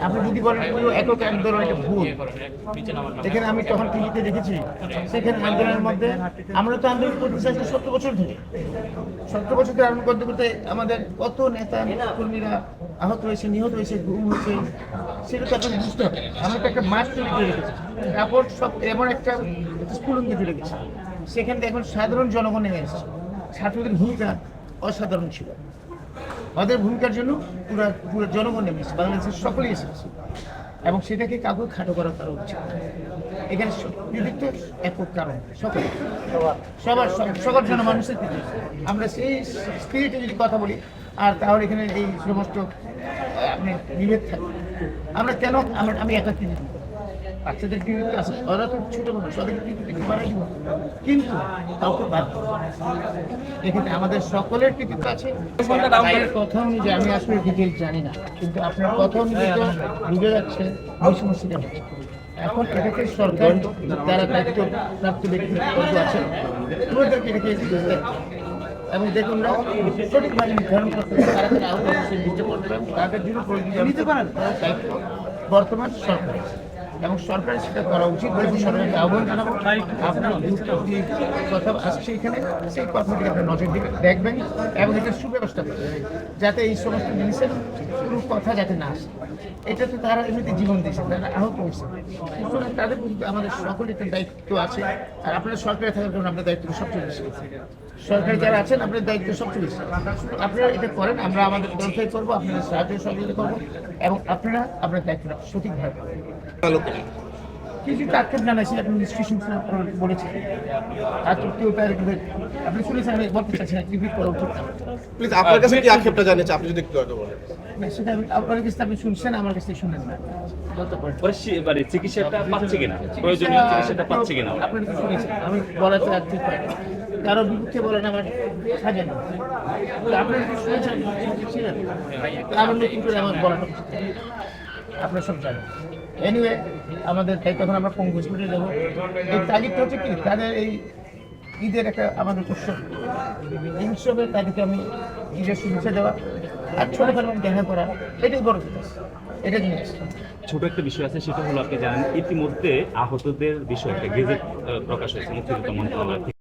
আপনি যদি বলেন একক আন্দোলন একটা ভুল, যেখানে আমি তখন টিভিতে দেখেছি সেখানে আন্দোলনের মধ্যে আমরা তো আন্দোলন করতে চাইছি 70 বছর ধরে। 70 বছর ধরে আন্দোলন করতে করতে আমাদের কত নেতা কর্মীরা আহত হয়েছে, নিহত হয়েছে, গুম হয়েছে, সেটা তো আপনাকে বুঝতে হবে। আমরা তো একটা মাঠ তৈরি করে রেখেছি, তারপর সব এমন একটা স্ফুলঙ্গি তুলে গেছে, সেখানে এখন সাধারণ জনগণ নেমে এসেছে। ছাত্রদের ভূমিকা অসাধারণ ছিল, ওদের ভূমিকার জন্য পুরো পুরো জনগণ নেমে এসেছে, বাংলাদেশের সকলেই এসেছে, এবং সেটাকে কাউকে খাটো করার কারণ হচ্ছে এখানে কৃতিত্ব একক কারণ সকল জনমানুষের কৃতিত্ব। আমরা সেই স্পিরিটে যদি কথা বলি আর তাহলে এখানে এই সমস্ত আপনি বিভেদ থাকে। আমরা কেন আমি একা কৃতিত্ব, বাচ্চাদের কৃতিত্ব আছে, ওরা তো ছোট মানুষ, ওদের কৃতিত্ব বাড়াই দিব, কিন্তু কাউকে বাদ এখানে আমাদের সকলের কৃতিত্ব আছে। কথা অনুযায়ী আমি আসলে ডিটেল জানি না, কিন্তু আপনার কথা অনুযায়ী তো বুঝে যাচ্ছে ওই সমস্যাটা হচ্ছে। এখন এটাকে সরকার যারা দায়িত্ব প্রাপ্ত ব্যক্তি আছে ওদেরকে এটাকে এবং দেখুন না সঠিকভাবে নির্ধারণ করতে হবে তারা তারা আহত নির্দিষ্ট করতে হবে, তাদের জন্য নিতে পারেন দায়িত্ব বর্তমান সরকার, এবং সরকারের সেটা করা উচিত। সরকারকে আহ্বান জানাবো আপনার কথা আসছে এখানে, সেই কথাটিকে আপনি নজর দিবেন, দেখবেন এবং এটা সুব্যবস্থা করবেন যাতে এই সমস্ত জিনিসের কোনো কথা যাতে না আসে। এটা তো তারা এমনিতে জীবন দিয়েছে, তারা আহত হয়েছে, সুতরাং তাদের প্রতি আমাদের সকলের একটা দায়িত্ব আছে। আর আপনারা সরকারে থাকার কারণে আপনার দায়িত্ব সবচেয়ে বেশি, সরকারে যারা আছেন আপনার দায়িত্ব সবচেয়ে বেশি। আপনারা এটা করেন, আমরা আমাদের তরফ থেকে করবো, আপনাদের সাহায্য সহযোগিতা করবো, এবং আপনারা আপনার দায়িত্বটা সঠিকভাবে করবেন। কিছু আক্ষেপ জানাইছি, আপনি নিষ্কৃষণ বলেছেন, আর কেউ তার আপনি শুনেছেন, আমি বলতে চাচ্ছি না, রিপিট করা উচিত না। প্লিজ আপনার কাছে কি আক্ষেপটা জানিয়েছে আপনি যদি একটু আগে বলেন। সেটা আপনার কাছে আপনি শুনছেন, আমার কাছে শুনেন না। মানে চিকিৎসাটা পাচ্ছে কিনা, প্রয়োজনীয় চিকিৎসাটা পাচ্ছে কিনা আপনি কি শুনেছেন, আমি বলার তো ঠিক পাই না, কারো বিপক্ষে বলেন আমার সাজে না। আপনার কি শুনেছেন ছিলেন, আমার নতুন করে আমার বলাটা আপনার সব জানেন। এনিওয়ে আমাদের দায়িত্ব, এখন আমরা পঙ্গু হসপিটালে যাবো। এই তাগিদটা হচ্ছে কি, তাদের এই ঈদের একটা আমাদের উৎসব, এই উৎসবে তাদেরকে আমি ঈদের শুভেচ্ছা দেওয়া আর ছোটো পরিমাণ দেখা করা, এটাই বড় কথা, এটা নিয়ে আসছি। ছোট একটা বিষয় আছে, সেটা হলো আপনি জানেন ইতিমধ্যে আহতদের বিষয়ে একটা গেজেট প্রকাশ হয়েছে মুক্তিযুদ্ধ মন্ত্রণালয় থেকে।